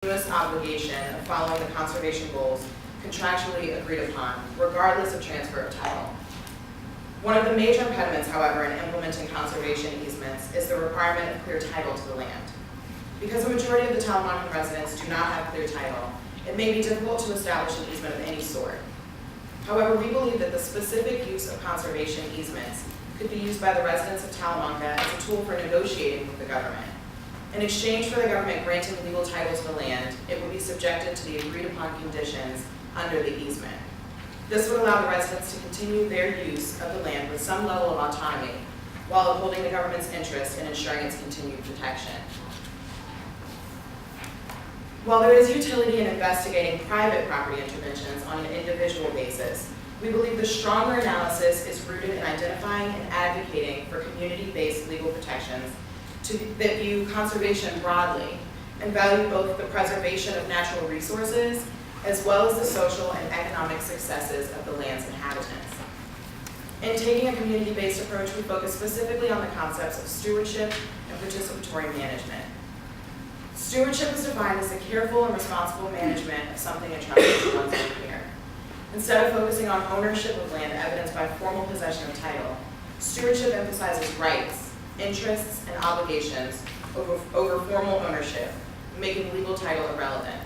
continuous obligation of following the conservation goals contractually agreed upon, regardless of transfer of title. One of the major impediments, however, in implementing conservation easements is the requirement of clear title to the land. Because a majority of the Talamancan residents do not have clear title, it may be difficult to establish an easement of any sort. However, we believe that the specific use of conservation easements could be used by the residents of Talamanca as a tool for negotiating with the government. In exchange for the government granting legal title to the land, it would be subjected to the agreed upon conditions under the easement. This would allow the residents to continue their use of the land with some level of autonomy, while upholding the government's interest in ensuring its continued protection. While there is utility in investigating private property interventions on an individual basis, we believe the stronger analysis is rooted in identifying and advocating for community-based legal protections that view conservation broadly and value both the preservation of natural resources as well as the social and economic successes of the land's inhabitants. In taking a community-based approach, we focus specifically on the concepts of stewardship and participatory management. Stewardship is defined as the careful and responsible management of something entrusted to one's own care. Instead of focusing on ownership of land evidenced by formal possession of title, stewardship emphasizes rights, interests, and obligations over formal ownership, making legal title irrelevant.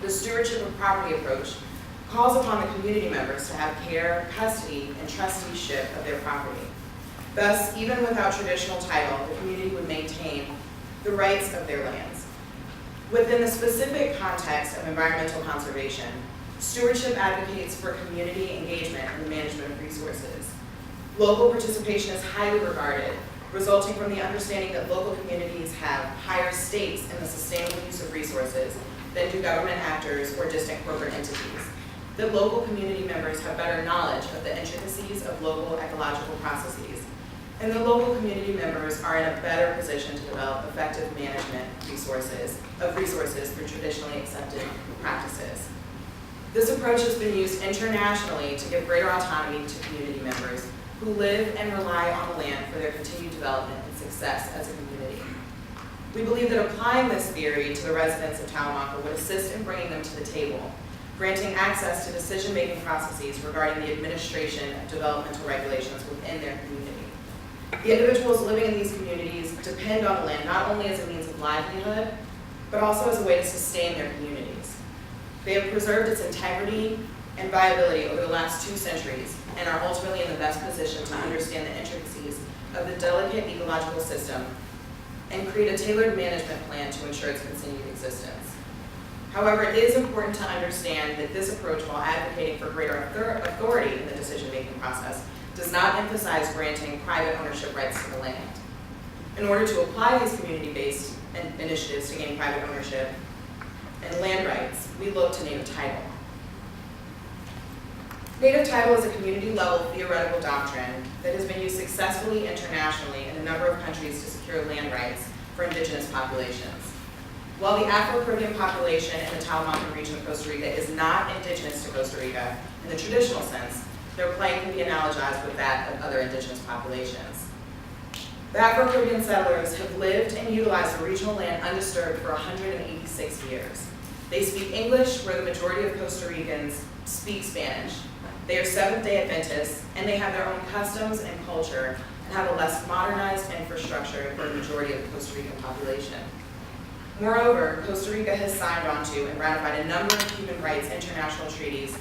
The stewardship of property approach calls upon the community members to have care, custody, and trusteeship of their property. Thus, even without traditional title, the community would maintain the rights of their lands. Within the specific context of environmental conservation, stewardship advocates for community engagement in the management of resources. Local participation is highly regarded, resulting from the understanding that local communities have higher stakes in the sustainable use of resources than do government actors or distant corporate entities. That local community members have better knowledge of the intricacies of local ecological processes, and the local community members are in a better position to develop effective management of resources through traditionally accepted practices. This approach has been used internationally to give greater autonomy to community members who live and rely on the land for their continued development and success as a community. We believe that applying this theory to the residents of Talamanca would assist in bringing them to the table, granting access to decision-making processes regarding the administration of developmental regulations within their community. The individuals living in these communities depend on the land not only as a means of livelihood, but also as a way to sustain their communities. They have preserved its integrity and viability over the last 2 centuries and are ultimately in the best position to understand the intricacies of the delicate ecological system and create a tailored management plan to ensure its continued existence. However, it is important to understand that this approach, while advocating for greater authority in the decision-making process, does not emphasize granting private ownership rights to the land. In order to apply these community-based initiatives to gain private ownership and land rights, we look to native title. Native title is a community-level theoretical doctrine that has been used successfully internationally in a number of countries to secure land rights for indigenous populations. While the Afro-Caribbean population in the Talamancan region of Costa Rica is not indigenous to Costa Rica in the traditional sense, their plight can be analogized with that of other indigenous populations. The Afro-Caribbean settlers have lived and utilized the regional land undisturbed for 186 years. They speak English, where the majority of Costa Ricans speak Spanish. They are Seventh-day Adventists, and they have their own customs and culture and have a less modernized infrastructure than the majority of the Costa Rican population. Moreover, Costa Rica has signed onto and ratified a number of human rights international treaties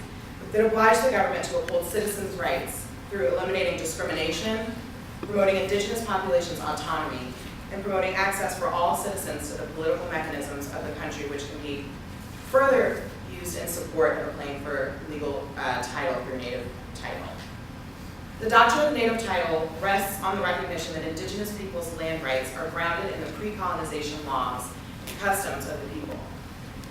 that oblige the government to uphold citizens' rights through eliminating discrimination, promoting indigenous populations' autonomy, and promoting access for all citizens to the political mechanisms of the country, which can be further used in support of a claim for legal title through native title. The doctrine of native title rests on the recognition that indigenous peoples' land rights are grounded in the pre-colonization laws and customs of the people.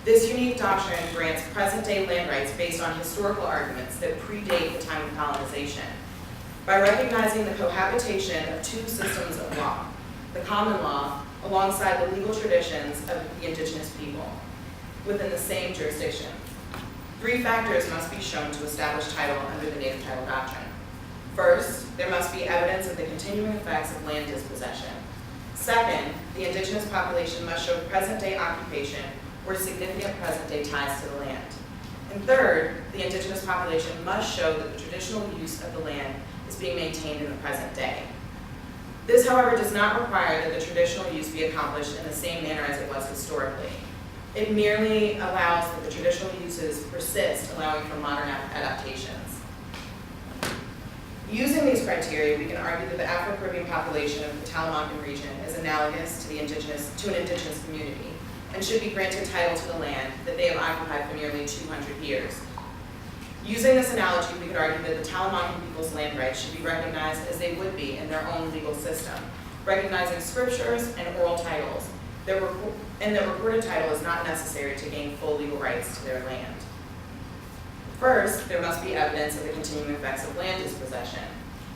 This unique doctrine grants present-day land rights based on historical arguments that predate the time of colonization. By recognizing the cohabitation of 2 systems of law, the common law alongside the legal traditions of the indigenous people within the same jurisdiction. 3 factors must be shown to establish title under the native title doctrine. First, there must be evidence of the continuing effects of land dispossession. Second, the indigenous population must show present-day occupation or significant present-day ties to the land. And third, the indigenous population must show that the traditional use of the land is being maintained in the present day. This, however, does not require that the traditional use be accomplished in the same manner as it was historically. It merely allows that the traditional uses persist, allowing for modern adaptations. Using these criteria, we can argue that the Afro-Caribbean population of the Talamancan region is analogous to an indigenous community and should be granted title to the land that they have occupied for nearly 200 years. Using this analogy, we could argue that the Talamancan people's land rights should be recognized as they would be in their own legal system, recognizing scriptures and oral titles, and that recorded title is not necessary to gain full legal rights to their land. First, there must be evidence of the continuing effects of land dispossession.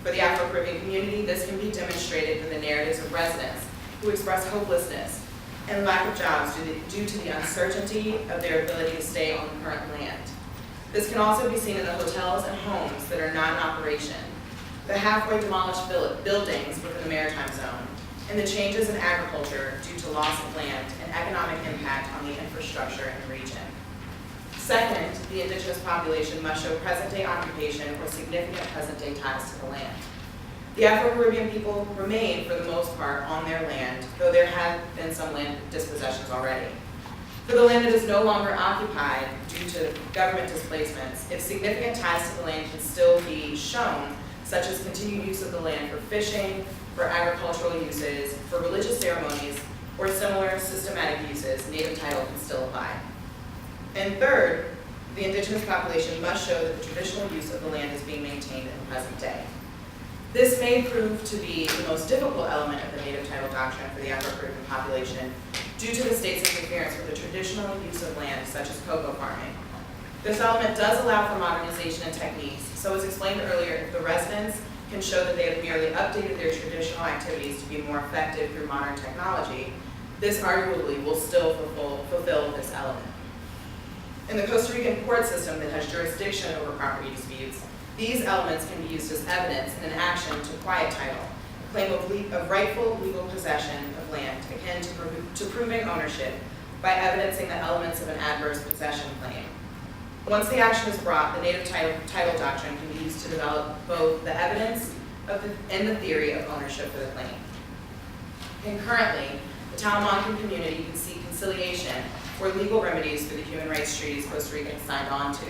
For the Afro-Caribbean community, this can be demonstrated in the narratives of residents who express hopelessness and lack of jobs due to the uncertainty of their ability to stay on the current land. This can also be seen in the hotels and homes that are not in operation, the halfway demolished buildings within the maritime zone, and the changes in agriculture due to loss of land and economic impact on the infrastructure in the region. Second, the indigenous population must show present-day occupation or significant present-day ties to the land. The Afro-Caribbean people remain, for the most part, on their land, though there have been some land dispossessions already. For the land that is no longer occupied due to government displacements, if significant ties to the land can still be shown, such as continued use of the land for fishing, for agricultural uses, for religious ceremonies, or similar systematic uses, native title can still apply. And third, the indigenous population must show that the traditional use of the land is being maintained in the present day. This may prove to be the most difficult element of the native title doctrine for the Afro-Caribbean population due to the state's interference with the traditional use of land, such as cocoa farming. This element does allow for modernization and techniques, so as explained earlier, if the residents can show that they have merely updated their traditional activities to be more effective through modern technology, this arguably will still fulfill this element. In the Costa Rican court system that has jurisdiction over property disputes, these elements can be used as evidence in an action to quiet title, a claim of rightful legal possession of land akin to proving ownership by evidencing the elements of an adverse possession claim. Once the action is brought, the native title doctrine can be used to develop both the evidence and the theory of ownership for the claim. Concurrently, the Talamancan community can seek conciliation or legal remedies through the human rights treaties Costa Rica has signed on to.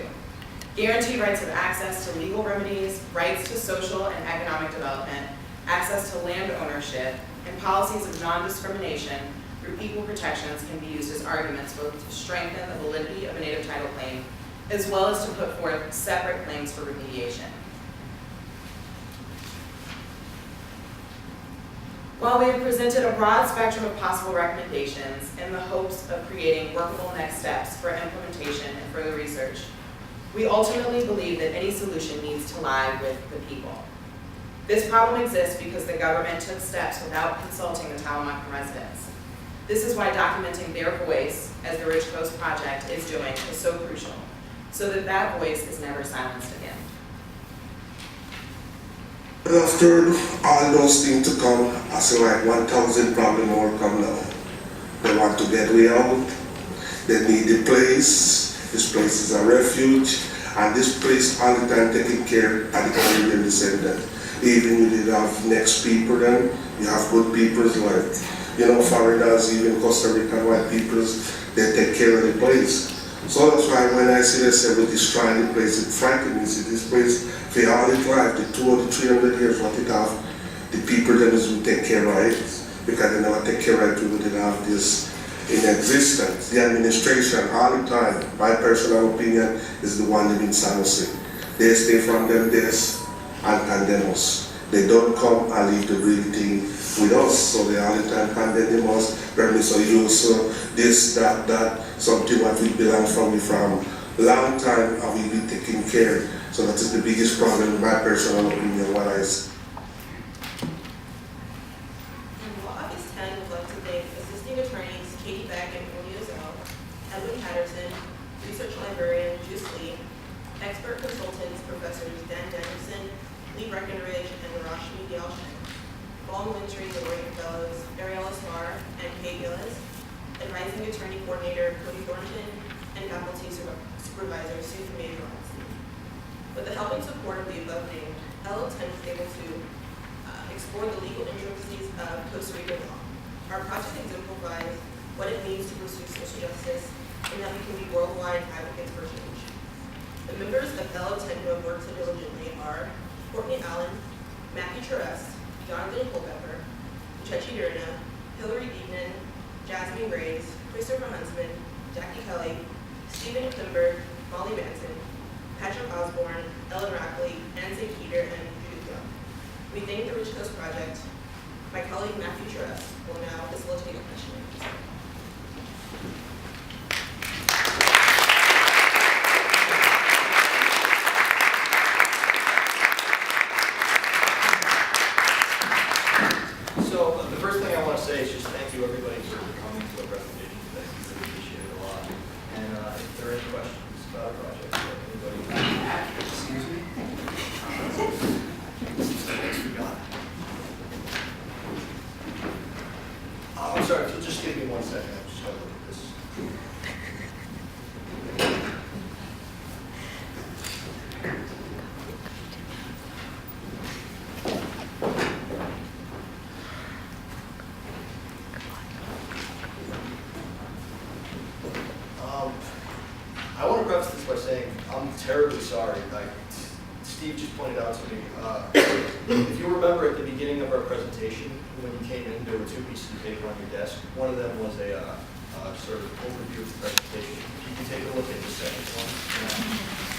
Guaranteed rights of access to legal remedies, rights to social and economic development, access to land ownership, and policies of non-discrimination through equal protections can be used as arguments both to strengthen the validity of a native title claim as well as to put forth separate claims for remediation. While we have presented a broad spectrum of possible recommendations in the hopes of creating workable next steps for implementation and further research, we ultimately believe that any solution needs to lie with the people. This problem exists because the government took steps without consulting the Talamancan residents. This is why documenting their voice, as the Rich Coast Project is doing, is so crucial, so that that voice is never silenced again. After all those things to come, I see like 1,000 probably more come now. They want to get way out. They need the place. This place is a refuge. And this place all the time taking care of the Caribbean descendant. Even you did have next people then, you have good peoples like, foreigners, even Costa Rican white peoples, they take care of the place. So that's why when I see they say we destroy the place, it frightens me. See this place, for all its life, the 200 to 300 years what it have, the people that will take care of it, because they never take care of it, we didn't have this in existence. The administration all the time, my personal opinion, is the one in San Jose. They stay from them days and condemn us. They don't come and leave the real thing with us, so they all the time condemn us, permission use this, that, something what we belong from long time and we be taking care. So that is the biggest problem, in my personal opinion, what I see. Well, August 10 would like to thank assisting attorneys Katie Beck and Julio Zell, Edwin Patterson, research librarian Juice Lee, expert consultants Professors Dan Danielson, Lee Breckenridge, and Rashmi Gyalchin, Paul Wintry, the Writing Fellows, Ariel Asmar, and Kay Gillis, advising attorney coordinator Cody Thornton, and faculty supervisor Susan Major. With the help and support of the above named, L10 was able to explore the legal intricacies of Costa Rica law. Our project exemplifies what it means to pursue social justice and that we can be worldwide advocates for change. The members of L10 who have worked so diligently are Courtney Allen, Matthew Charest, Jonathan Culpepper, Chechi Durna, Hillary Deaton, Jasmine Graves, Christopher Huntsman, Jackie Kelly, Stephen Klimberg, Molly Manson, Patrick Osborne, Ellen Rackley, Ann St. Peter, and Judith Young. We thank the Rich Coast Project. My colleague Matthew Charest will now facilitate a questioning. So the first thing I want to say is just thank you everybody for coming to our presentation today. We really appreciate it a lot. And if there are any questions about our project, anybody? Excuse me? I'm sorry, if you'll just give me 1 second, I'm just going to look at this. I want to preface this by saying I'm terribly sorry. Steve just pointed out to me, if you remember at the beginning of our presentation, when you came in, there were 2 pieces of paper on your desk. One of them was a sort of overview of the presentation. If you can take a look at the second one.